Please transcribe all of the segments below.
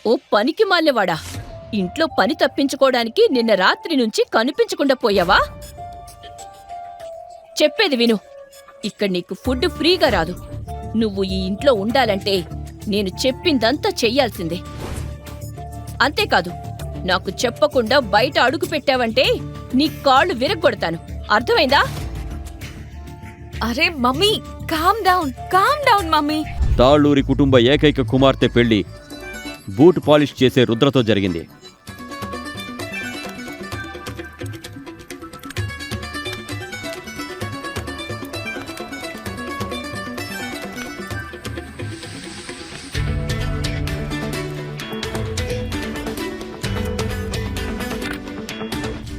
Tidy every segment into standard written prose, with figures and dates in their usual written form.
ఓ పనికి మాలినవాడా, ఇంట్లో పని తప్పించుకోవడానికి నిన్న రాత్రి నుంచి కనిపించకుండా పోయావా? చెప్పేది విను, ఇక్కడ నీకు ఫుడ్ ఫ్రీగా రాదు. నువ్వు ఈ ఇంట్లో ఉండాలంటే నేను చెప్పిందంతా చెయ్యాల్సిందే. అంతేకాదు, నాకు చెప్పకుండా బయట అడుగు పెట్టావంటే నీ కాళ్ళు విరగ్గొడతాను. అర్థమైందా? అరే mummy, calm down mummy. Talluri కుటుంబ ఏకైక కుమార్తె పెళ్లి బూట్ పాలిష్ చేసే రుద్రతో జరిగింది.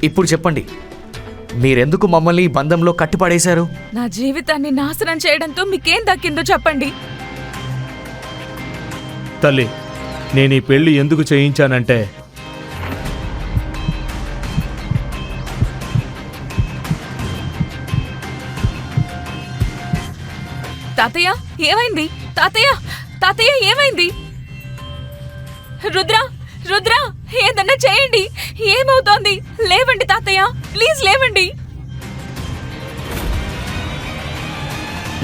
ఇప్పుడు చెప్పండి, మీరెందుకు మమ్మల్ని ఈ బంధంలో కట్టిపడేశారు? నా జీవితాన్ని నాశనం చేయడంతో మీకేం దక్కిందో చెప్పండి. తల్లి, నేను ఈ పెళ్లి ఎందుకు చేయించానంటే తాతయ్య ఏమైంది? తాతయ్య ఏమైంది? రుద్ర ఏదన్నా చేయండి. ఏమవుతోంది? లేవండి తాతయ్య, ప్లీజ్ లేవండి.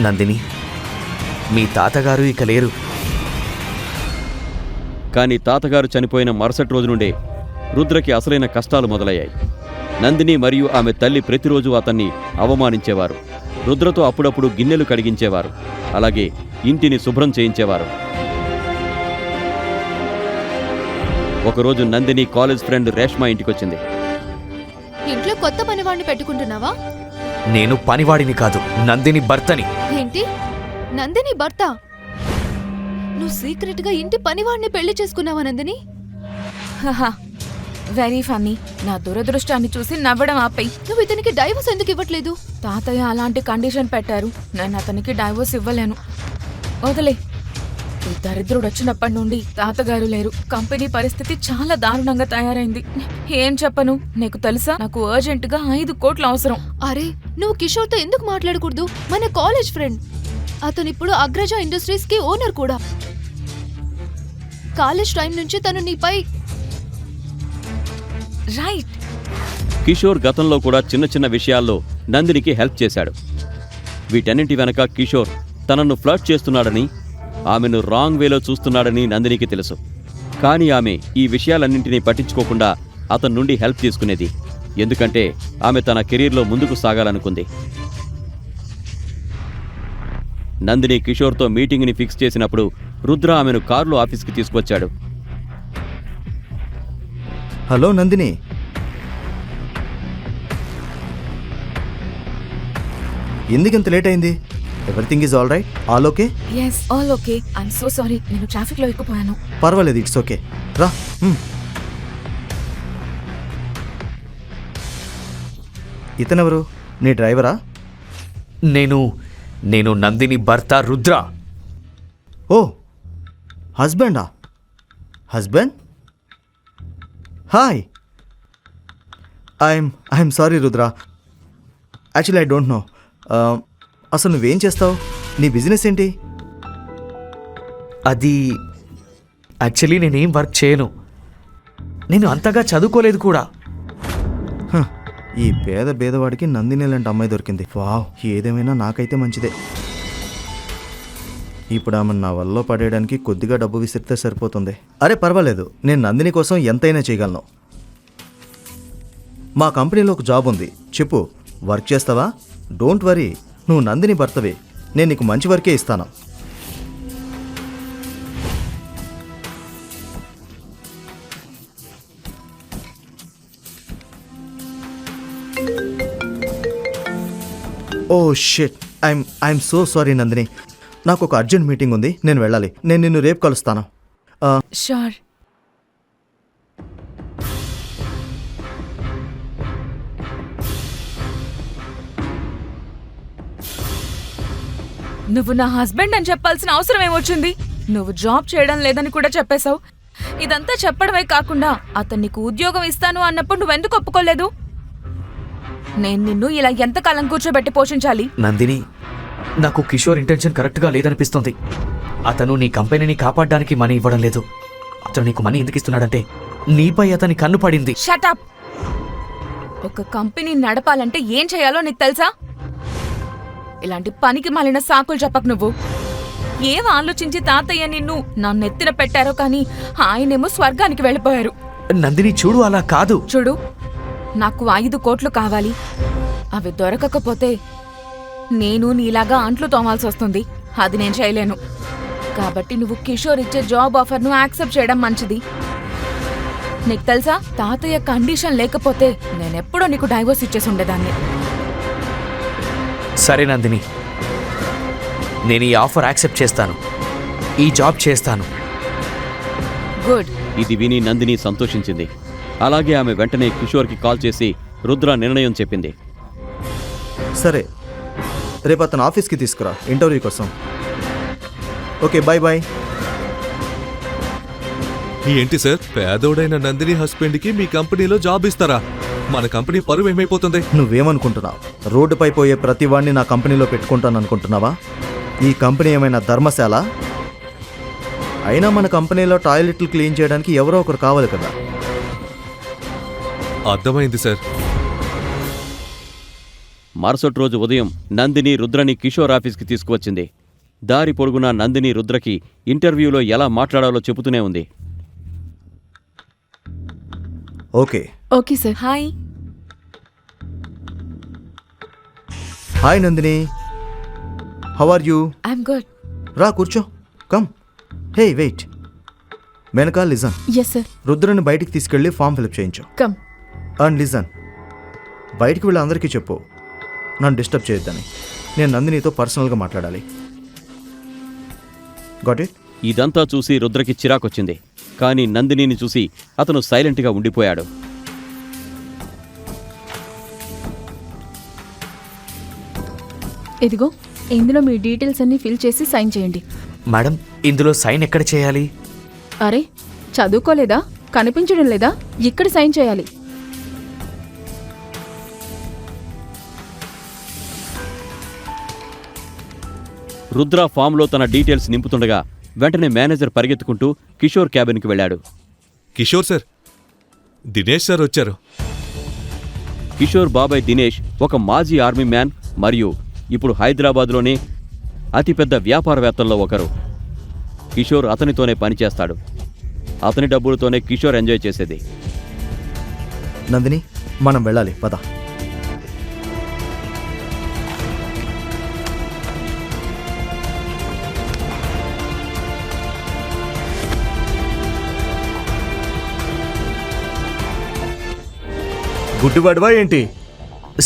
నందిని, మీ తాతగారు ఇక లేరు. కాని తాతగారు చనిపోయిన మరుసటి రోజు నుండే రుద్రకి అసలైన కష్టాలు మొదలయ్యాయి. నందిని మరియు ఆమె తల్లి ప్రతిరోజు అతన్ని అవమానించేవారు. రుద్రతో అప్పుడప్పుడు గిన్నెలు కడిగించేవారు, అలాగే ఇంటిని శుభ్రం చేయించేవారు. ఒకరోజు నందిని కాలేజ్ ఫ్రెండ్ రేష్మా ఇంటికొచ్చింది. ఇంట్లో కొత్త పనివాడిని పెట్టుకుంటున్నావా? నేను పనివాడిని కాదు, నందిని భర్తని. ఏంటి? నందిని భర్త? నువ్వు సీక్రెట్ గా ఇంటి పనివాడిని పెళ్లి చేసుకున్నావా నందిని? Very funny. నా దురదృష్టాన్ని చూసి నవ్వడం ఆపై. నువ్వు ఇతనికి డైవర్స్ ఎందుకు ఇవ్వట్లేదు? తాతయ్య అలాంటి కండిషన్ పెట్టారు, నేను అతనికి డైవోర్స్ ఇవ్వలేను. వదిలే. ఈ దరిద్రుడు వచ్చినప్పటి నుండి తాతగారు లేరు. కంపెనీ పరిస్థితి చాలా దారుణంగా తయారైంది. ఏం చెప్పను? నీకు తెలుసా, నాకు అర్జెంట్ గా 5 కోట్లు అవసరం. అరే, నువ్వు కిషోర్ తో ఎందుకు మాట్లాడకూడదు? మన కాలేజ్ ఫ్రెండ్. అతను ఇప్పుడు అగ్రజ ఇండస్ట్రీస్ కి ఓనర్ కూడా. కాలేజ్ టైం నుంచి తను నీపై రైట్. కిషోర్ గతంలో కూడా చిన్న చిన్న విషయాల్లో నందినికి హెల్ప్ చేశాడు. వీటన్నింటి వెనక కిషోర్ తనను ఫ్లర్ట్ చేస్తున్నాడని, ఆమెను రాంగ్ వేలో చూస్తున్నాడని నందినికి తెలుసు. కానీ ఆమె ఈ విషయాలన్నింటినీ పట్టించుకోకుండా అతని నుండి హెల్ప్ తీసుకునేది. ఎందుకంటే ఆమె తన కెరీర్లో ముందుకు సాగాలనుకుంది. నందిని కిషోర్తో మీటింగ్ని ఫిక్స్ చేసినప్పుడు రుద్ర ఆమెను కారులో ఆఫీస్కి తీసుకొచ్చాడు. హలో నందిని, ఎందుకింత లేట్ అయింది? Everything is all right? All okay? Yes, all okay. I'm so sorry, నేను ట్రాఫిక్ లో ఇరుక్కుపోయాను. పర్వాలేదు, ఇట్స్ ఓకే. రా. ఇతనెవరు? నీ డ్రైవరా? నేను నందిని భర్త రుద్ర. ఓ, హస్బెండా? Husband? Hi. I'm sorry Rudra, actually I don't know. అసలు నువ్వేం చేస్తావు? నీ బిజినెస్ ఏంటి? అది యాక్చువల్లీ నేనేం వర్క్ చేయను. నేను అంతగా చదువుకోలేదు కూడా. ఈ పేదవాడికి నందిని లాంటి అమ్మాయి దొరికింది. వావ్, ఏదేమైనా నాకైతే మంచిదే. ఇప్పుడు ఆమె నా వల్ల పడేయడానికి కొద్దిగా డబ్బు విసిరితే సరిపోతుంది. అరే పర్వాలేదు, నేను నందిని కోసం ఎంతైనా చేయగలను. మా కంపెనీలో ఒక జాబ్ ఉంది, చెప్పు, వర్క్ చేస్తావా? డోంట్ వరీ, నువ్వు నందిని భర్తవే, నేను నీకు మంచి వర్కే ఇస్తాను. Oh shit, I'm so sorry Nandini, నాకు ఒక అర్జెంట్ మీటింగ్ ఉంది, నేను వెళ్ళాలి. నేను నిన్ను రేపు కలుస్తాను. షూర్. నువ్వు నా హస్బెండ్ అని చెప్పాల్సిన అవసరం ఏమొచ్చింది? నువ్వు జాబ్ చేయడం లేదని కూడా చెప్పేశావు. ఇదంతా చెప్పడమే కాకుండా అతను నీకు ఉద్యోగం ఇస్తాను అన్నప్పుడు నువ్వెందుకు ఒప్పుకోలేదు? నేను నిన్ను ఇలా ఎంతకాలం కూర్చోబెట్టి పోషించాలి? నందిని, నాకు కిషోర్ ఇంటెన్షన్ కరెక్ట్గా లేదనిపిస్తుంది. అతను నీ కంపెనీని కాపాడడానికి మనీ ఇవ్వడం లేదు, అతను నీకు మనీ ఎందుకు ఇస్తున్నాడంటే నీపై అతని కన్ను పడింది. షటప్! ఒక కంపెనీ నడపాలంటే ఏం చేయాలో నీకు తెలుసా? ఇలాంటి పనికి మాలిన సాకులు చెప్పకు నువ్వు. ఏం ఆలోచించి తాతయ్య నిన్ను నన్నెత్తిన పెట్టారో కానీ ఆయనేమో స్వర్గానికి వెళ్ళిపోయారు. నందిని చూడు, అలా కాదు. చూడు, నాకు 5 కోట్లు కావాలి. అవి దొరకకపోతే నేను నీలాగా అంట్లు తోమాల్సి వస్తుంది. అది నేను చేయలేను. కాబట్టి నువ్వు కిషోర్ ఇచ్చే జాబ్ ఆఫర్ను యాక్సెప్ట్ చేయడం మంచిది. నీకు తెలుసా, తాతయ్య కండిషన్ లేకపోతే నేనెప్పుడో నీకు డైవోర్స్ ఇచ్చేసి ఉండేదాన్ని. సరే నందిని, నేను ఈ ఆఫర్ యాక్సెప్ట్ చేస్తాను. ఈ జాబ్ చేస్తాను. గుడ్. ఇది విని నందిని సంతోషించింది. అలాగే ఆమె వెంటనే కిషోర్కి కాల్ చేసి రుద్ర నిర్ణయం చెప్పింది. సరే, రేపు అతను ఆఫీస్కి తీసుకురా ఇంటర్వ్యూ కోసం. Okay, bye bye. ఏంటి సార్, పేదోడైన నందిని హస్బెండ్కి మీ కంపెనీలో జాబ్ ఇస్తారా? మన కంపెనీ పరువు ఏమైపోతుంది? నువ్వేమనుకుంటున్నావు? రోడ్డుపై పోయే ప్రతి వాడిని నా కంపెనీలో పెట్టుకుంటాను అనుకుంటున్నావా? ఈ కంపెనీ ఏమైనా ధర్మశాల? అయినా మన కంపెనీలో టాయిలెట్లు క్లీన్ చేయడానికి ఎవరో ఒకరు కావాలి కదా. అర్థమైంది సార్. మరుసటి రోజు ఉదయం నందిని రుద్రని కిషోర్ ఆఫీస్కి తీసుకువచ్చింది. దారి పొడుగునా నందిని రుద్రకి ఇంటర్వ్యూలో ఎలా మాట్లాడాలో చెబుతూనే ఉంది. Okay. Okay sir. Hi. Hi Nandini, how are you? I'm good. రా కూర్చో. Come. Hey wait, Menaka listen. Yes sir. రుద్రని బయటికి తీసుకెళ్ళి ఫామ్ ఫిలప్ చేయించు. కమ్. అండ్ లిజన్, బయటికి వెళ్ళి అందరికీ చెప్పు నన్ను డిస్టర్బ్ చేయొద్దని. నేను నందినితో పర్సనల్గా మాట్లాడాలి. Got it? ఇదంతా చూసి రుద్రకి చిరాకొచ్చింది. కానీ నందినిని చూసి అతను సైలెంట్గా ఉండిపోయాడు. ఇదిగో, ఇందులో మీ డీటెయిల్స్ అన్ని ఫిల్ చేసి సైన్ చేయండి. మేడం, ఇందులో సైన్ ఎక్కడ చేయాలి? అరే, చదువుకోలేదా? కనిపించడం లేదా? ఇక్కడ సైన్ చేయాలి. రుద్ర ఫామ్లో తన డీటెయిల్స్ నింపుతుండగా వెంటనే మేనేజర్ పరిగెత్తుకుంటూ కిషోర్ క్యాబిన్కి వెళ్ళాడు. కిషోర్ సార్, దినేష్ సార్ వచ్చారు. కిషోర్ బాబాయ్ దినేష్ ఒక మాజీ ఆర్మీ మ్యాన్ మరియు ఇప్పుడు హైదరాబాద్లోనే అతిపెద్ద వ్యాపారవేత్తల్లో ఒకరు. కిషోర్ అతనితోనే పనిచేస్తాడు. అతని డబ్బులతోనే కిషోర్ ఎంజాయ్ చేసేది. నందిని, మనం వెళ్ళాలి, పద. గుడ్డివాడివా ఏంటి?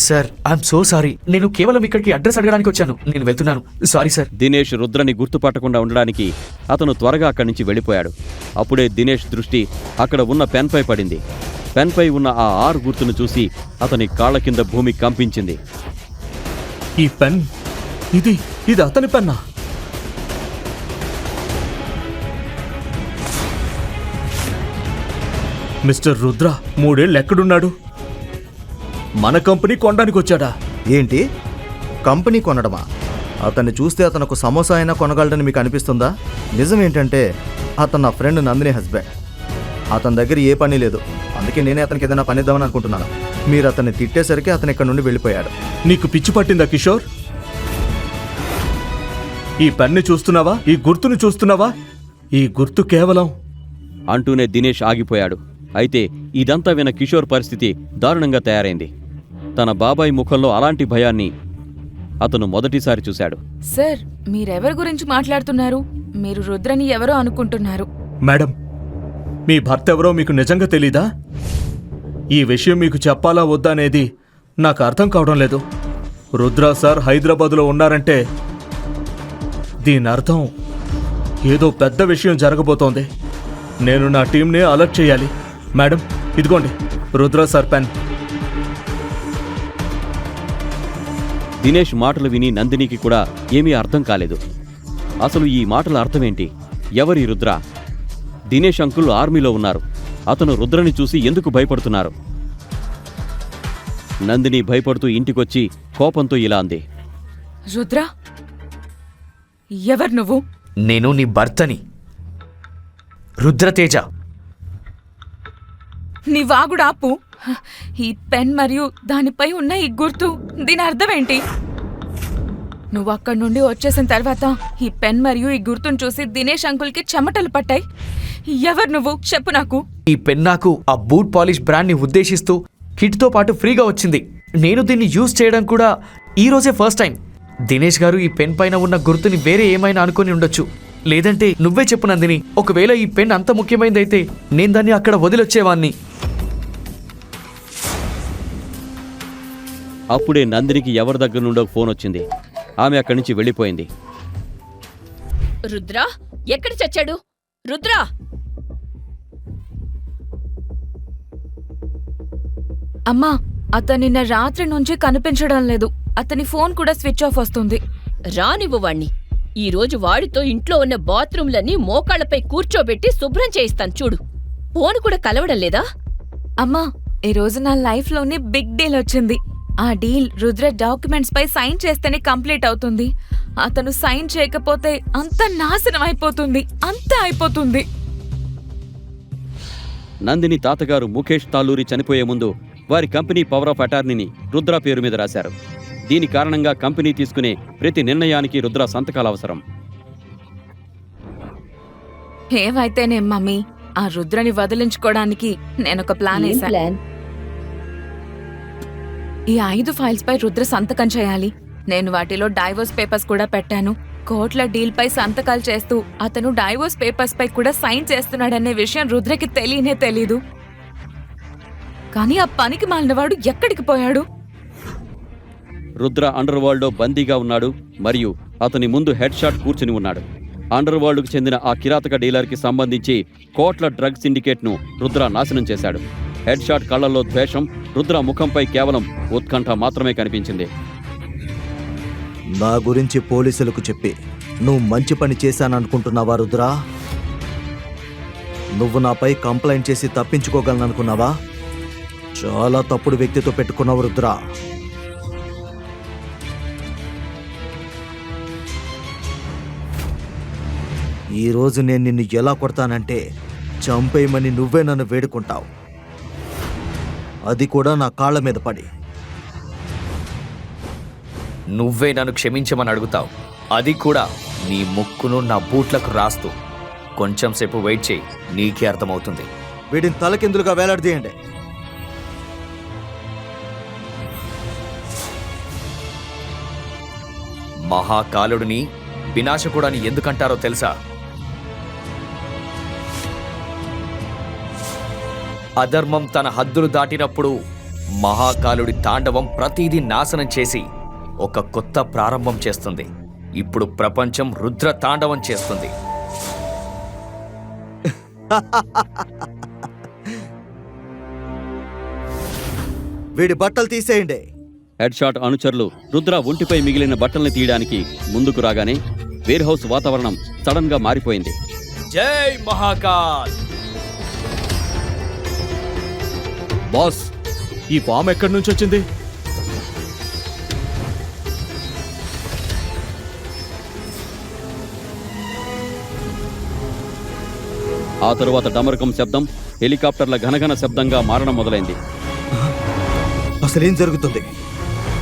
Sir, I'm so sorry. నేను కేవలం ఇక్కడికి అడ్రస్ అడగడానికి వచ్చాను. నేను వెళ్తున్నాను. Sorry sir. దినేష్ రుద్రని గుర్తుపట్టకుండా ఉండడానికి అతను త్వరగా అక్కడి నుంచి వెళ్ళిపోయాడు. అప్పుడే దినేష్ దృష్టి అక్కడ ఉన్న పెన్పై పడింది. పెన్పై ఉన్న ఆ 6 గుర్తును చూసి అతని కాళ్ల కింద భూమి కంపించింది. ఈ పెన్, ఇది అతని పెన్నా? మిస్టర్ రుద్ర 3 ఏళ్ళు ఎక్కడున్నాడు? మన కంపెనీ కొనడానికి వచ్చాడా? ఏంటి, కంపెనీ కొనడమా? అతన్ని చూస్తే అతను సమోసా అయినా కొనగలడని మీకు అనిపిస్తుందా? నిజం ఏంటంటే అతను నా ఫ్రెండ్ నందిని హస్బెండ్. అతని దగ్గర ఏ పని లేదు. అందుకే నేనే అతనికి ఏదైనా పని ఇద్దామని అనుకుంటున్నాను. మీరు అతన్ని తిట్టేసరికి అతను ఇక్కడ నుండి వెళ్ళిపోయాడు. నీకు పిచ్చి పట్టిందా కిషోర్? ఈ పెన్ని చూస్తున్నావా? ఈ గుర్తును చూస్తున్నావా? ఈ గుర్తు కేవలం... అంటూనే దినేష్ ఆగిపోయాడు. అయితే ఇదంతా విన్న కిషోర్ పరిస్థితి దారుణంగా తయారైంది. తన బాబాయ్ ముఖంలో అలాంటి భయాన్ని అతను మొదటిసారి చూశాడు. సార్, మీరెవరి గురించి మాట్లాడుతున్నారు? మీరు రుద్రని ఎవరో అనుకుంటున్నారు. మేడం, మీ భర్త ఎవరో మీకు నిజంగా తెలీదా? ఈ విషయం మీకు చెప్పాలా వద్దా అనేది నాకు అర్థం కావడం లేదు. రుద్ర సార్ హైదరాబాదులో ఉన్నారంటే దీని అర్థం ఏదో పెద్ద విషయం జరగబోతోంది. నేను నా టీంని అలర్ట్ చేయాలి. మేడం, ఇదిగోండి రుద్ర సార్ పెన్. దినేష్ మాటలు విని నందినికి కూడా ఏమీ అర్థం కాలేదు. అసలు ఈ మాటల అర్థమేంటి? ఎవరి రుద్ర? దినేష్ అంకుల్ ఆర్మీలో ఉన్నారు. అతను రుద్రని చూసి ఎందుకు భయపడుతున్నారు? నందిని భయపడుతూ ఇంటికొచ్చి కోపంతో ఇలా అంది. రుద్ర, ఎవరు నువ్వు? నేను నీ భర్తని. రుద్రతేజ. నీ వాగుడు ఆపు. ఈ పెన్ మరియు దానిపై ఉన్న ఈ గుర్తు, దీని అర్థం ఏంటి? నువ్వు అక్కడి నుండి వచ్చేసిన తర్వాత ఈ పెన్ మరియు ఈ గుర్తును చూసి దినేష్ అంకుల్కి చెమటలు పట్టాయి. ఎవరు నువ్వు? చెప్పు నాకు. ఈ పెన్ నాకు ఆ బూట్ పాలిష్ బ్రాండ్ని ఉద్దేశిస్తూ కిట్తో పాటు ఫ్రీగా వచ్చింది. నేను దీన్ని యూజ్ చేయడం కూడా ఈరోజే ఫస్ట్ టైం. దినేష్ గారు ఈ పెన్ పైన ఉన్న గుర్తుని వేరే ఏమైనా అనుకుని ఉండొచ్చు. లేదంటే నువ్వే చెప్పు నందిని, ఒకవేళ ఈ పెన్ అంత ముఖ్యమైనదైతే నేను దాన్ని అక్కడ వదిలొచ్చేవాణ్ణి. అప్పుడే నందినికి ఎవరి దగ్గర నుండో ఫోన్ వచ్చింది. ఆమె అక్కడి నుంచి వెళ్ళిపోయింది. రుద్రా ఎక్కడ చచ్చాడు? రుద్రా! అమ్మా, అతను నిన్న రాత్రి నుంచి కనిపించడం లేదు. అతని ఫోన్ కూడా స్విచ్ ఆఫ్ వస్తుంది. రానివ్వు వాణ్ణి. ఈ రోజు వాడితో ఇంట్లో ఉన్న బాత్రూంలన్నీ మోకాళ్లపై కూర్చోబెట్టి శుభ్రం చేయిస్తాను చూడు. ఫోన్ కూడా కలవడం లేదా? అమ్మా, ఈ రోజు నా లైఫ్లోని బిగ్ డీల్ వచ్చింది. ఆ డీల్ రుద్ర డాక్యుమెంట్స్ పై సైన్ చేస్తేనే కంప్లీట్ అవుతుంది. అతను సైన్ చేయకపోతే అంత నాశనం అయిపోతుంది, అంతా అయిపోతుంది. నందిని తాతగారు ముఖేష్ తాలూరి చనిపోయే ముందు వారి కంపెనీ పవర్ ఆఫ్ అటార్నీని రుద్ర పేరు మీద రాశారు. దీని కారణంగా కంపెనీ తీసుకునే ప్రతి నిర్ణయానికి రుద్ర సంతకాలు అవసరం. ఏమైతేనే మమ్మీ, ఆ రుద్రని వదిలించుకోవడానికి నేనొక ప్లాన్ వేశాను. ఈ 5 ఫైల్స్ పై రుద్ర సంతకం చేయాలి. నేను వాటిలో డైవోర్స్ పేపర్స్ కూడా పెట్టాను. కోట్ల డీల్ పై సంతకాలు చేస్తూ అతను డైవోర్స్ పేపర్స్ పై కూడా సైన్ చేస్తున్నాడనే విషయం రుద్రకి తెలియనే తెలీదు. కానీ ఆ పనికి మాలినవాడు ఎక్కడికి పోయాడు? రుద్ర అండర్ వరల్డ్లో బందీగా ఉన్నాడు మరియు అతని ముందు హెడ్ షాట్ కూర్చుని ఉన్నాడు. అండర్ వరల్డ్కు చెందిన ఆ కిరాతక డీలర్కి సంబంధించి కోట్ల డ్రగ్ సిండికేట్ను రుద్ర నాశనం చేశాడు. హెడ్ షాట్ కళ్లలో ద్వేషం, రుద్ర ముఖంపై కేవలం ఉత్కంఠ మాత్రమే కనిపించింది. నా గురించి పోలీసులకు చెప్పి నువ్వు మంచి పని చేశాననుకుంటున్నావా రుద్రా? నువ్వు నాపై కంప్లైంట్ చేసి తప్పించుకోగలననుకున్నావా? చాలా తప్పుడు వ్యక్తితో పెట్టుకున్నావు రుద్రా. ఈరోజు నేను నిన్ను ఎలా కొడతానంటే చంపేయమని నువ్వే నన్ను వేడుకుంటావు, అది కూడా నా కాళ్ళ మీద పడి. నువ్వే నన్ను క్షమించమని అడుగుతావు, అది కూడా నీ ముక్కును నా బూట్లకు రాస్తూ. కొంచెం సేపు వెయిట్ చేయి, నీకే అర్థమవుతుంది. వీడిని తలకిందులుగా వేలాడదీయండి. మహాకాలుడిని వినాశకుడని ఎందుకంటారో తెలుసా? అధర్మం తన హద్దులు దాటినప్పుడు మహాకాలుడి తాండవం ప్రతిదీ నాశనం చేసి ఒక కొత్త ప్రారంభం చేస్తుంది. ఇప్పుడు ప్రపంచం రుద్ర తాండవం చేస్తుంది. వీడి బట్టలు తీసేయండి. హెడ్ షాట్ అనుచరులు రుద్ర ఒంటిపై మిగిలిన బట్టల్ని తీయడానికి ముందుకు రాగానే వేర్ హౌస్ వాతావరణం సడన్ గా మారిపోయింది. జై మహాకాల్! బాస్, ఈ పాము ఎక్కడి నుంచి వచ్చింది? ఆ తరువాత డమరకం శబ్దం హెలికాప్టర్ల ఘనఘన శబ్దంగా మారడం మొదలైంది. అసలేం జరుగుతుంది?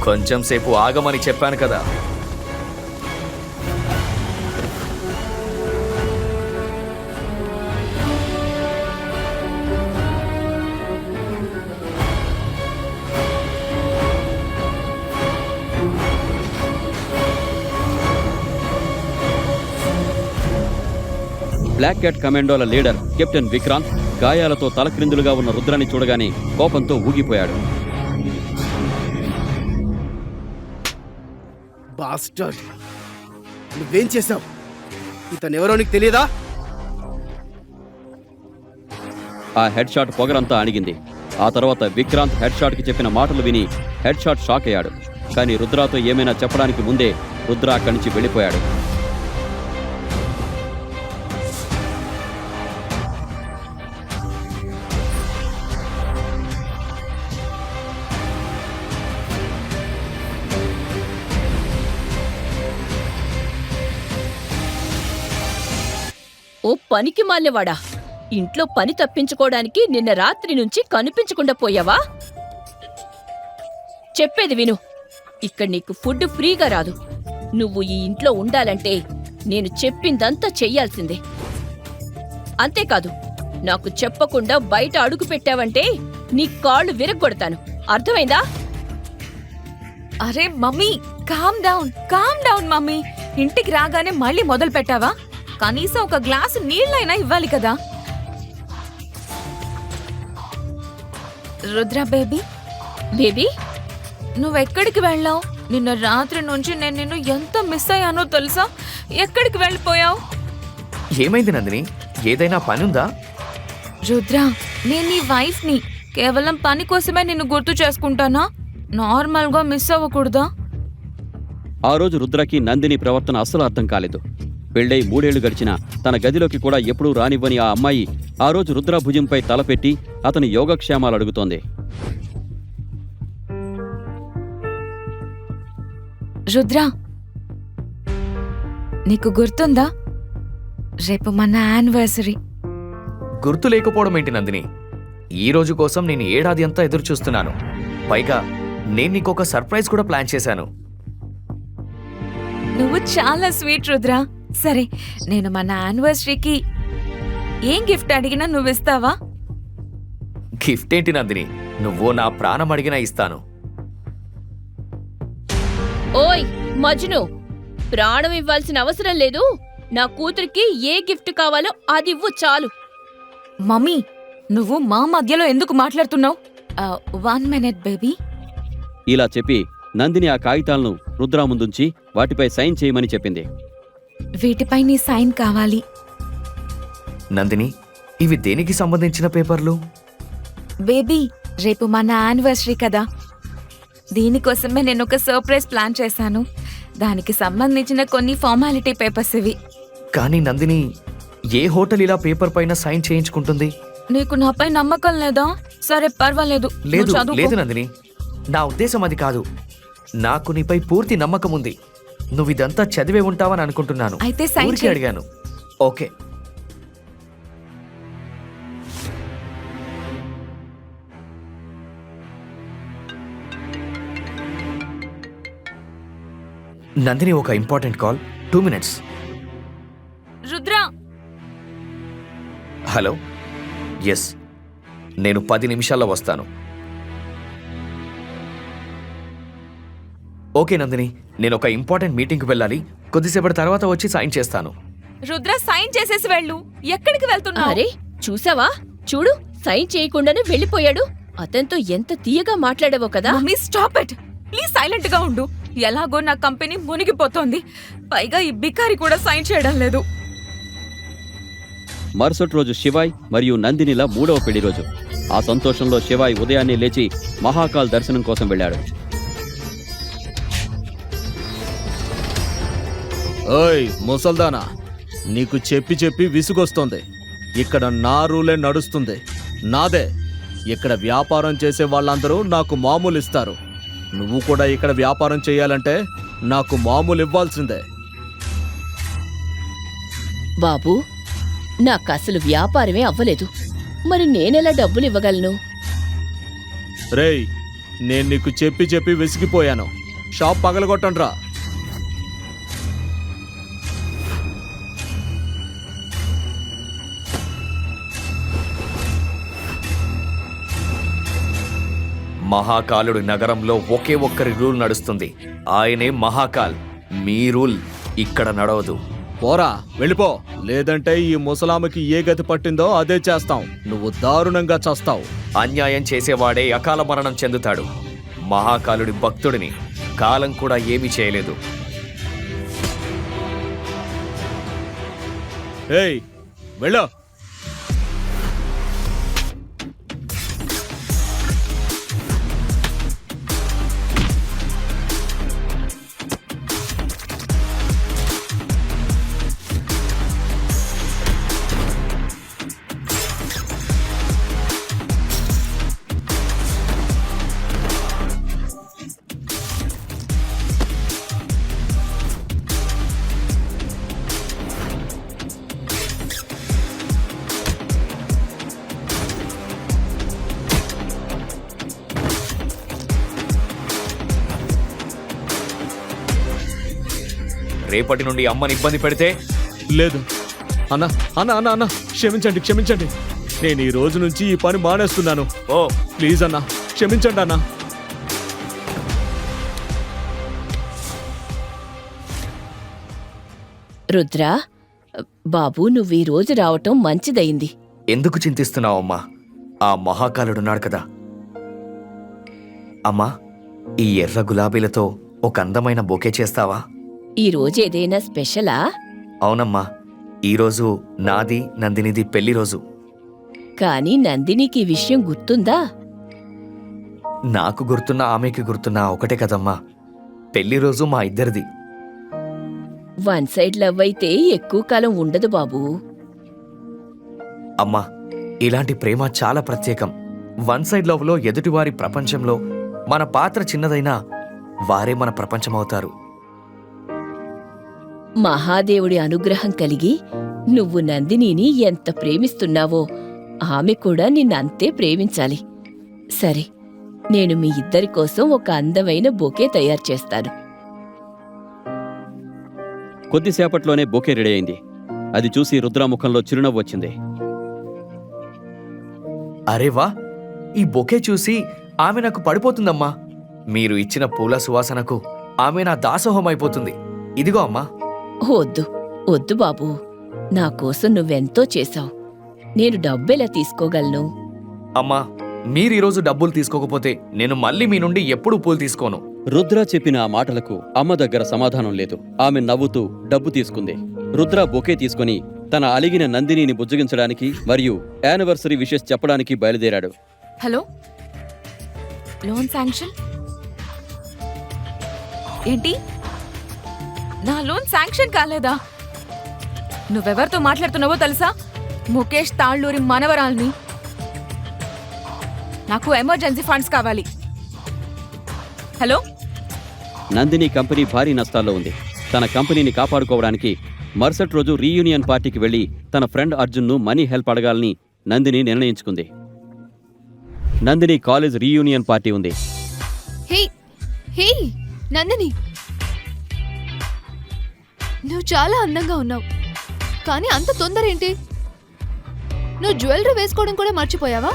కొంచెం సేపు ఆగమని చెప్పాను కదా. బ్లాక్ క్యాట్ కమాండోల లీడర్ కెప్టెన్ విక్రాంత్ గాయాలతో తలక్రిందులుగా ఉన్న రుద్రాన్ని చూడగానే కోపంతో ఊగిపోయాడు. బాస్టర్డ్, నువ్వేం చేశావు? ఇతనెవరో నీకు తెలియదా? ఆ హెడ్ షాట్ పొగరంతా అణిగింది. ఆ తర్వాత విక్రాంత్ హెడ్ షాట్కి చెప్పిన మాటలు విని హెడ్ షాట్ షాక్ అయ్యాడు. కానీ రుద్రాతో ఏమైనా చెప్పడానికి ముందే రుద్ర అక్కడి నుంచి వెళ్ళిపోయాడు. ఓ పనికి మాలినవాడా! ఇంట్లో పని తప్పించుకోవడానికి నిన్న రాత్రి నుంచి కనిపించకుండా పోయావా? చెప్పేది విను, ఇక్కడ నీకు ఫుడ్ ఫ్రీగా రాదు. నువ్వు ఈ ఇంట్లో ఉండాలంటే నేను చెప్పిందంతా చెయ్యాల్సిందే. అంతేకాదు, నాకు చెప్పకుండా బయట అడుగు పెట్టావంటే నీ కాళ్ళు విరగ్గొడతాను. అర్థమైందా? అరే మమ్మీ, కామ్ డౌన్ మమ్మీ. ఇంటికి రాగానే మళ్ళీ మొదలు పెట్టావా? కనీసం ఒక గ్లాసు నీళ్ళైనా ఇవ్వాలి కదా. రుద్ర బేబీ, బేబీ, నువ్వెక్కడికి వెళ్ళావు? నిన్న రాత్రి నుంచి నేను నిన్ను ఎంత మిస్ అయ్యానో తెలుసా? ఎక్కడికి వెళ్ళిపోయావు? ఏమైంది నందిని? ఏదైనా పనుందా? రుద్ర, నేను నీ వైఫ్ని. కేవలం పని కోసమే నిన్ను గుర్తు చేసుకుంటానా? నార్మల్గా మిస్ అవ్వకూడదా? ఆ రోజు రుద్రకి నందిని ప్రవర్తన అస్సలు అర్థం కాలేదు. పెళ్ళై 3 ఏళ్లు గడిచినా తన గదిలోకి కూడా ఎప్పుడూ రానివ్వని ఆ అమ్మాయి ఆ రోజు రుద్ర భుజంపై తలపెట్టి అతని యోగక్షేమాలు అడుగుతోంది. రుద్ర, నీకు గుర్తుందా? రేపు మన యానివర్సరీ. గుర్తు లేకపోవడం ఏంటి నందిని? ఈ రోజు కోసం నేను ఏడాది అంతా ఎదురు చూస్తున్నాను. పైగా నేను నీకొక సర్ప్రైజ్ కూడా ప్లాన్ చేశాను. నువ్వు చాలా స్వీట్ రుద్ర. సరే, నేను మన యానివర్సరీకి ఏం గిఫ్ట్ అడిగినా నువ్వు ఇస్తావా? గిఫ్ట్ ఏంటి నందిని? నువ్వు నా ప్రాణం అడిగినా ఇస్తాను. ఓయ్ మజ్ను, ప్రాణం ఇవ్వాల్సిన అవసరం లేదు. నా కూతురికి ఏ గిఫ్ట్ కావాలో అది ఇవ్వు చాలు. మమ్మీ, నువ్వు మా మధ్యలో ఎందుకు మాట్లాడుతున్నావు? 1 minute బేబీ. ఇలా చెప్పి నందిని ఆ కాగితాలను రుద్ర ముందుంచి వాటిపై సైన్ చేయమని చెప్పింది. వీటిపై నీ సైన్ కావాలి. నందిని, ఇవి దేనికి సంబంధించిన పేపర్లు? బేబీ, రేపు మన యానివర్సరీ కదా, దీనికోసమే నేను ఒక సర్ప్రైజ్ ప్లాన్ చేశాను. దానికి సంబంధించిన కొన్ని ఫార్మాలిటీ పేపర్స్ ఇవి. కానీ నందిని, ఏ హోటల్ ఇలా పేపర్ పైన సైన్ చేయించుకుంటుంది? నీకు నాపై నమ్మకం లేదా? సరే పర్వాలేదు, లేదు నువ్వు చదువుకో. లేదు నందిని, నా ఉద్దేశం అది కాదు. నాకు నీపై పూర్తి నమ్మకం ఉంది. నువ్వు ఇదంతా చదివే ఉంటావని అనుకుంటున్నాను. అయితే సైన్ ఊరికే చేయి. అడిగాను. ఓకే. నందిని, ఒక important call. 2 minutes. Rudra, hello. Yes, నేను 10 నిమిషాల్లో వస్తాను. ఓకే నందిని, నేను ఒక ఇంపార్టెంట్ మీటింగ్కి వెళ్ళాలి. కొద్దిసేపటి తర్వాత వచ్చి సైన్ చేస్తాను. రుద్ర, సైన్ చేసేసి వెళ్ళు. ఎక్కడికి వెళ్తున్నావు? అరే చూసావా, చూడు, సైన్ చేయకుండానే వెళ్ళిపోయాడు. అతనితో ఎంత తీయగా మాట్లాడావో కదా. Mummy, stop it please. Silent గా ఉండు. ఎలాగో నా కంపెనీ మునిగిపోతోంది. పైగా ఈ బికారి కూడా సైన్ చేయడం లేదు. మరుసటి రోజు శివాయ్ మరియు నందినిల 3వ పెళ్లి రోజు. ఆ సంతోషంలో శివాయ్ ఉదయాన్నే లేచి మహాకాల్ దర్శనం కోసం వెళ్ళాడు. ఓయ్ ముసల్దానా, నీకు చెప్పి చెప్పి విసుగొస్తోంది. ఇక్కడ నా రూలే నడుస్తుంది, నాదే. ఇక్కడ వ్యాపారం చేసే వాళ్ళందరూ నాకు మామూలు ఇస్తారు. నువ్వు కూడా ఇక్కడ వ్యాపారం చేయాలంటే నాకు మామూలు ఇవ్వాల్సిందే. బాబూ, నాకసలు వ్యాపారమే అవ్వలేదు. మరి నేనెలా డబ్బులు ఇవ్వగలను? రేయ్, నేను నీకు చెప్పి చెప్పి విసిగిపోయాను. షాప్ పగలగొట్టండ్రా. మహాకాలుడి నగరంలో ఒకే ఒక్కరి రూల్ నడుస్తుంది. ఆయనే మహాకాల్. మీ రూల్ ఇక్కడ నడవదు. పోరా, వెళ్ళిపో. లేదంటే ఈ ముసలామకి ఏ గతి పట్టిందో అదే చేస్తాం. నువ్వు దారుణంగా చస్తావు. అన్యాయం చేసేవాడే అకాల మరణం చెందుతాడు. మహాకాలుడి భక్తుడిని కాలం కూడా ఏమీ చేయలేదు. ఏయ్, వెళ్ళు. రేపటి నుండి అమ్మని ఇబ్బంది పెడితే లేదు అన్న అన్న అన్న అన్న క్షమించండి క్షమించండి. నేను ఈ రోజు నుంచి ఈ పని మానేస్తున్నాను. ఓ ప్లీజ్ అన్న క్షమించండి అన్న. రుద్రా, బాబు నువ్వు ఈ రోజు రావటం మంచిదయింది. ఎందుకు చింతిస్తున్నావమ్మా? ఆ మహాకాలుడున్నాడు కదా. అమ్మా, ఈ ఎర్ర గులాబీలతో ఒక అందమైన బొకే చేస్తావా? ఈ రోజు ఏదైనా స్పెషలా? అవునమ్మా, ఈరోజు నాది నందినిది పెళ్లి రోజు. కానీ నందినికి ఈ విషయం గుర్తుందా? నాకు గుర్తున్నా ఆమెకి గుర్తున్నా ఒకటే కదమ్మా. పెళ్లి రోజు మా ఇద్దరిది. వన్ సైడ్ లవ్ అయితే ఎక్కువ కాలం ఉండదు బాబూ. అమ్మా, ఇలాంటి ప్రేమ చాలా ప్రత్యేకం. వన్ సైడ్ లవ్లో ఎదుటివారి ప్రపంచంలో మన పాత్ర చిన్నదైనా వారే మన ప్రపంచమవుతారు. మహాదేవుడి అనుగ్రహం కలిగి నువ్వు నందినిని ఎంత ప్రేమిస్తున్నావో ఆమె కూడా నిన్నంతే ప్రేమించాలి. సరే, నేను మీ ఇద్దరి కోసం ఒక అందమైన బొకే తయారు చేస్తాను. కొద్దిసేపట్లోనే బొకే రెడీ అయింది. అది చూసి రుద్ర ముఖంలో చిరునవ్వు వచ్చింది. అరే వా, ఈ బొకే చూసి ఆమె నాకు పడిపోతుందమ్మా. మీరు ఇచ్చిన పూల సువాసనకు ఆమె నా దాసోహం అయిపోతుంది. ఇదిగో అమ్మా. వద్దు వద్దు బాబూ, నా కోసం నువ్వెంతో చేశావు. నేను డబ్బెలా తీసుకోగలను? అమ్మా, మీరు ఈరోజు డబ్బులు తీసుకోకపోతే నేను మళ్ళీ మీ నుండి ఎప్పుడూ పూలు తీసుకోను. రుద్ర చెప్పిన ఆ మాటలకు అమ్మ దగ్గర సమాధానం లేదు. ఆమె నవ్వుతూ డబ్బు తీసుకుంది. రుద్ర బొకే తీసుకుని తన అలిగిన నందినిని బుజ్జగించడానికి మరియు యానివర్సరీ విషెస్ చెప్పడానికి బయలుదేరాడు. హలో, లోన్ శాంక్షన్ ఏంటి? నా లోన్ శాంక్షన్ కాలేదా? నువ్వెవరితో మాట్లాడుతున్నావో తెలుసా? ముఖేష్ తాళ్ళూరి మనవరాల్ని. నాకు ఎమర్జెన్సీ ఫండ్స్ కావాలి. హలో, నందిని కంపెనీ భారీ నష్టాల్లో ఉంది. తన కంపెనీని కాపాడుకోవడానికి మరుసటి రోజు రీయూనియన్ పార్టీకి వెళ్లి తన ఫ్రెండ్ అర్జున్ను మనీ హెల్ప్ అడగాలని నందిని నిర్ణయించుకుంది. నందిని కాలేజ్ రీయూనియన్ పార్టీ ఉంది. హే హే నందిని, నువ్వు చాలా అందంగా ఉన్నావు, కానీ అంత తొందర ఏంటి? నువ్వు జ్యువెలరీ వేసుకోవడం కూడా మర్చిపోయావా?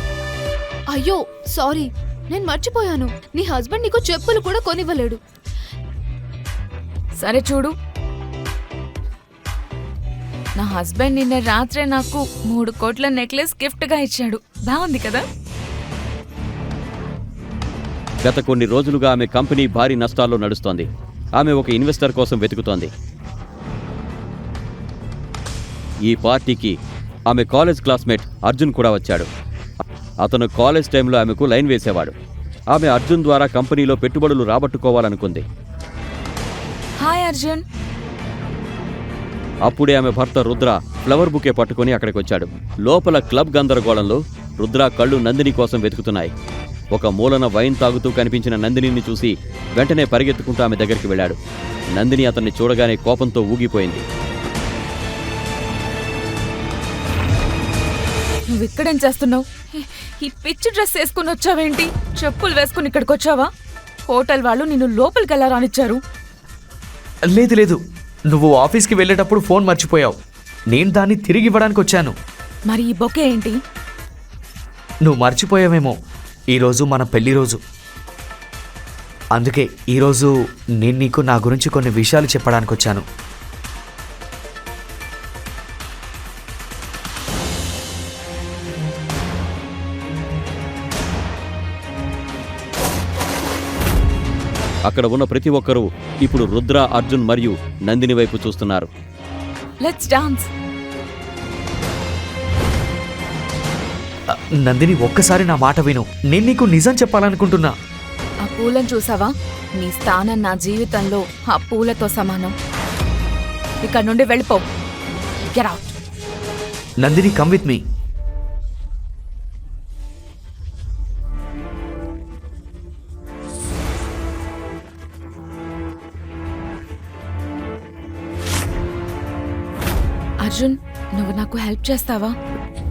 అయ్యో సారీ, నేను మర్చిపోయాను. నీ హస్బెండ్ నీకు చెప్పులు కూడా కొనివ్వలేడు. సరే చూడు, నా హస్బెండ్ నిన్న రాత్రే నాకు 3 కోట్ల నెక్లెస్ గిఫ్ట్గా ఇచ్చాడు. బాగుంది కదా? గత కొన్ని రోజులుగా ఆమె కంపెనీ భారీ నష్టాల్లో నడుస్తోంది. ఆమె ఒక ఇన్వెస్టర్ కోసం వెతుకుతోంది. ఈ పార్టీకి ఆమె కాలేజ్ క్లాస్మేట్ అర్జున్ కూడా వచ్చాడు. అతను కాలేజ్ టైంలో ఆమెకు లైన్ వేసేవాడు. ఆమె అర్జున్ ద్వారా కంపెనీలో పెట్టుబడులు రాబట్టుకోవాలనుకుంది. హాయ్ అర్జున్. అప్పుడే ఆమె భర్త రుద్ర ఫ్లవర్ బుకే పట్టుకుని అక్కడికి వచ్చాడు. లోపల క్లబ్ గందరగోళంలో రుద్ర కళ్ళు నందిని కోసం వెతుకుతున్నాయి. ఒక మూలన వైన్ తాగుతూ కనిపించిన నందినిని చూసి వెంటనే పరిగెత్తుకుంటూ ఆమె దగ్గరికి వెళ్ళాడు. నందిని అతన్ని చూడగానే కోపంతో ఊగిపోయింది. నువ్వు ఇక్కడేం చేస్తున్నావు? ఈ పిచ్చి డ్రెస్ వేసుకుని వచ్చావేంటి? చెప్పులు వేసుకుని ఇక్కడికి వచ్చావా? హోటల్ వాళ్ళు నిన్ను లోపలికి ఎలా రానిచ్చారు? లేదు లేదు, నువ్వు ఆఫీస్కి వెళ్ళేటప్పుడు ఫోన్ మర్చిపోయావు. నేను దాన్ని తిరిగి ఇవ్వడానికి వచ్చాను. మరి ఈ బొకే ఏంటి? నువ్వు మర్చిపోయావేమో, ఈరోజు మన పెళ్లి రోజు. అందుకే ఈరోజు నేను నీకు నా గురించి కొన్ని విషయాలు చెప్పడానికి వచ్చాను. అక్కడ ఉన్న ప్రతి ఒక్కరూ ఇప్పుడు రుద్ర, అర్జున్ మరియు నందిని వైపు చూస్తున్నారు. Let's dance. నందిని, ఒక్కసారి నా మాట విను. నేను నీకు నిజం చెప్పాలనుకుంటున్నా. ఆ పూలను చూసావా? నీ స్థానం నా జీవితంలో ఆ పూలతో సమానం. ఇక్కడ నుండి వెళ్ళిపో. Get out. Nandini, come with me. Arjun, నువ్వు నాకు హెల్ప్ చేస్తావా?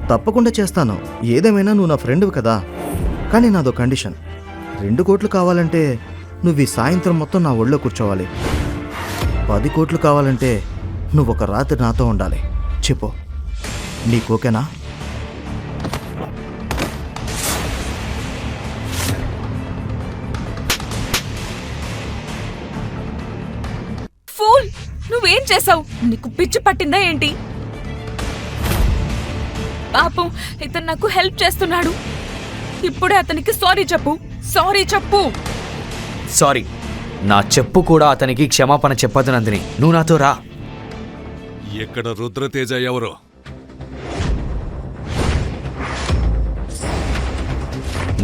తప్పకుండా చేస్తాను. ఏదేమైనా నువ్వు నా ఫ్రెండ్వి కదా. కానీ నాదో కండిషన్. 2 కోట్లు కావాలంటే నువ్వు ఈ సాయంత్రం మొత్తం నా ఒళ్ళో కూర్చోవాలి. 10 కోట్లు కావాలంటే నువ్వు ఒక రాత్రి నాతో ఉండాలి. చెప్పు, నీకు ఓకేనా? ఫూల్, నువ్వేం చేసావు? నీకు పిచ్చి పట్టిందా ఏంటి? పాపం, ఇతను నాకు హెల్ప్ చేస్తున్నాడు. ఇప్పుడే అతనికి సారీ చెప్పు. సారీ చెప్పు. సారీ, నా చెప్పు కూడా అతనికి క్షమాపణ చెప్పదు నందిని. నువ్వు నాతో రా. ఎక్కడ రుద్రతేజ ఎవరో?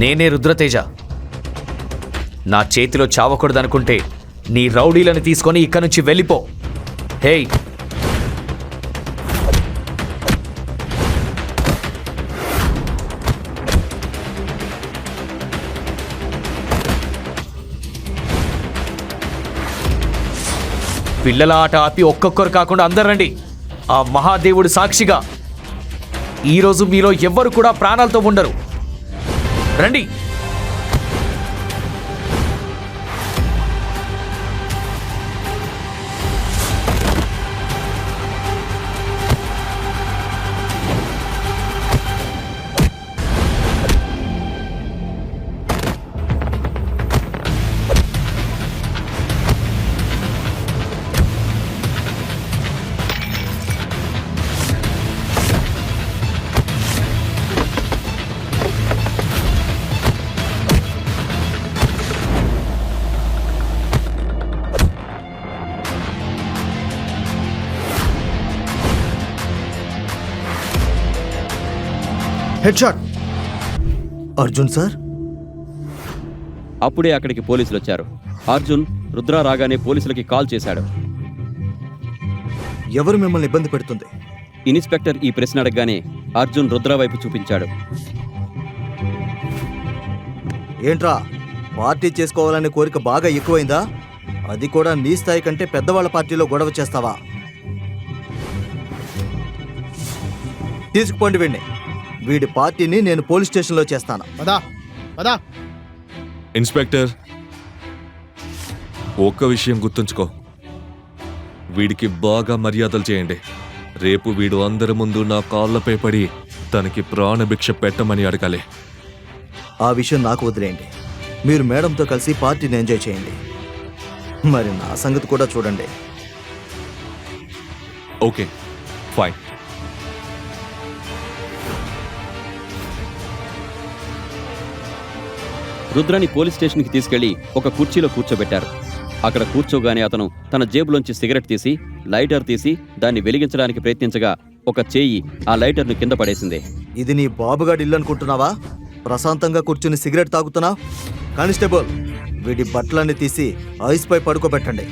నేనే రుద్రతేజ. నా చేతిలో చావకూడదనుకుంటే నీ రౌడీలను తీసుకొని ఇక్కడి నుంచి వెళ్ళిపో. హేయ్, పిల్లల ఆట ఆపి ఒక్కొక్కరు కాకుండా అందరు రండి. ఆ మహాదేవుడు సాక్షిగా ఈరోజు మీలో ఎవ్వరు కూడా ప్రాణాలతో ఉండరు. రండి. Head shot. అర్జున్ సార్. అప్పుడే అక్కడికి పోలీసులు వచ్చారు. అర్జున్ రుద్ర రాగానే పోలీసులకి కాల్ చేశాడు. ఎవరు మిమ్మల్ని ఇబ్బంది పెడుతుంది? ఇన్స్పెక్టర్ ఈ ప్రశ్న అడగగానే అర్జున్ రుద్ర వైపు చూపించాడు. ఏంట్రా, పార్టీ చేసుకోవాలనే కోరిక బాగా ఎక్కువైందా? అది కూడా నీ స్థాయి కంటే పెద్దవాళ్ళ పార్టీలో గొడవ చేస్తావా? తీసుకుపోండి వీడిని. వీడి పార్టీని నేను పోలీస్ స్టేషన్లో చేస్తాను. పదా పదా. ఇన్స్పెక్టర్, ఒక్క విషయం గుర్తుంచుకో, వీడికి బాగా మర్యాదలు చేయండి. రేపు వీడు అందరి ముందు నా కాళ్ళపై పడి తనకి ప్రాణభిక్ష పెట్టమని అడగాలి. ఆ విషయం నాకు వదిలేయండి. మీరు మేడంతో కలిసి పార్టీని ఎంజాయ్ చేయండి. మరి నా సంగతి కూడా చూడండి. Okay, fine. రుద్రని పోలీస్ స్టేషన్కి తీసుకెళ్లి ఒక కుర్చీలో కూర్చోబెట్టారు. అక్కడ కూర్చోగానే అతను తన జేబులోంచి సిగరెట్ తీసి లైటర్ తీసి దాన్ని వెలిగించడానికి ప్రయత్నించగా ఒక చేయి ఆ లైటర్ను కింద పడేసింది. ఇది నీ బాబుగాడి ఇల్లు అనుకుంటున్నావా? ప్రశాంతంగా కూర్చుని సిగరెట్ తాగుతున్నా? కానిస్టేబుల్, వీడి బట్టలన్నీ తీసి ఐస్పై పడుకోబెట్టండి.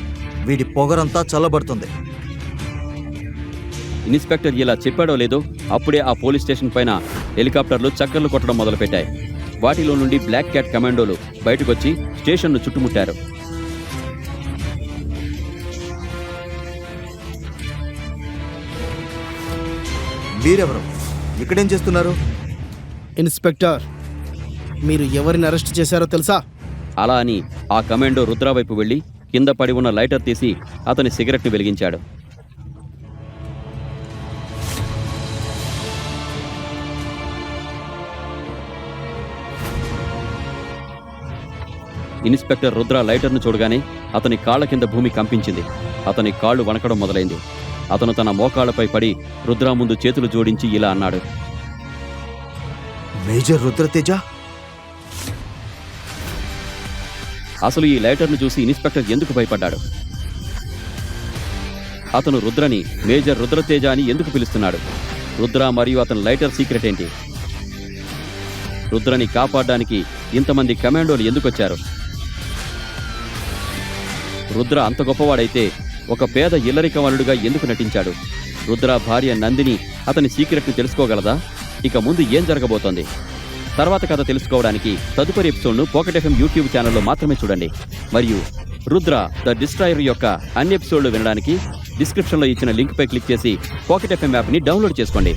వీడి పొగరంతా చల్లబడుతుంది. ఇన్స్పెక్టర్ ఇలా చెప్పాడో లేదో అప్పుడే ఆ పోలీస్ స్టేషన్ పైన హెలికాప్టర్లు చక్కర్లు కొట్టడం మొదలుపెట్టాయి. వాటిలో నుండి బ్లాక్ క్యాట్ కమాండోలు బయటకొచ్చి స్టేషన్ను చుట్టుముట్టారు. మీరెవరు? ఇక్కడేం చేస్తున్నారు? ఇన్స్పెక్టర్, మీరు ఎవరిని అరెస్ట్ చేశారో తెలుసా? అలా అని ఆ కమాండో రుద్ర వైపు వెళ్లి కింద పడి ఉన్న లైటర్ తీసి అతని సిగరెట్ను వెలిగించాడు. ఇన్స్పెక్టర్ రుద్ర లైటర్ను చూడగానే అతని కాళ్ల కింద భూమి కంపించింది. అతని కాళ్లు వణకడం మొదలైంది. అతను తన మోకాళ్లపై పడి రుద్ర ముందు చేతులు జోడించి ఇలా అన్నాడు. మేజర్ రుద్రతేజ? అసలు ఈ లైటర్ను చూసి ఇన్స్పెక్టర్ ఎందుకు భయపడ్డాడు? అతను రుద్రని మేజర్ రుద్రతేజ అని ఎందుకు పిలుస్తున్నాడు? రుద్ర మరియు అతని లైటర్ సీక్రెట్ ఏంటి? రుద్రని కాపాడడానికి ఇంతమంది కమాండోలు ఎందుకొచ్చారు? రుద్ర అంత గొప్పవాడైతే ఒక పేద ఇల్లరికవలుడుగా ఎందుకు నటించాడు? రుద్ర భార్య నందిని అతని సీక్రెట్ని తెలుసుకోగలదా? ఇక ముందు ఏం జరగబోతోంది? తర్వాత కథ తెలుసుకోవడానికి తదుపరి ఎపిసోడ్ను పాకెట్ ఎఫ్ఎం యూట్యూబ్ ఛానల్లో మాత్రమే చూడండి. మరియు రుద్ర ద డిస్ట్రాయర్ యొక్క అన్ని ఎపిసోడ్లు వినడానికి డిస్క్రిప్షన్లో ఇచ్చిన లింక్పై క్లిక్ చేసి పాకెట్ ఎఫ్ఎం యాప్ని డౌన్లోడ్ చేసుకోండి.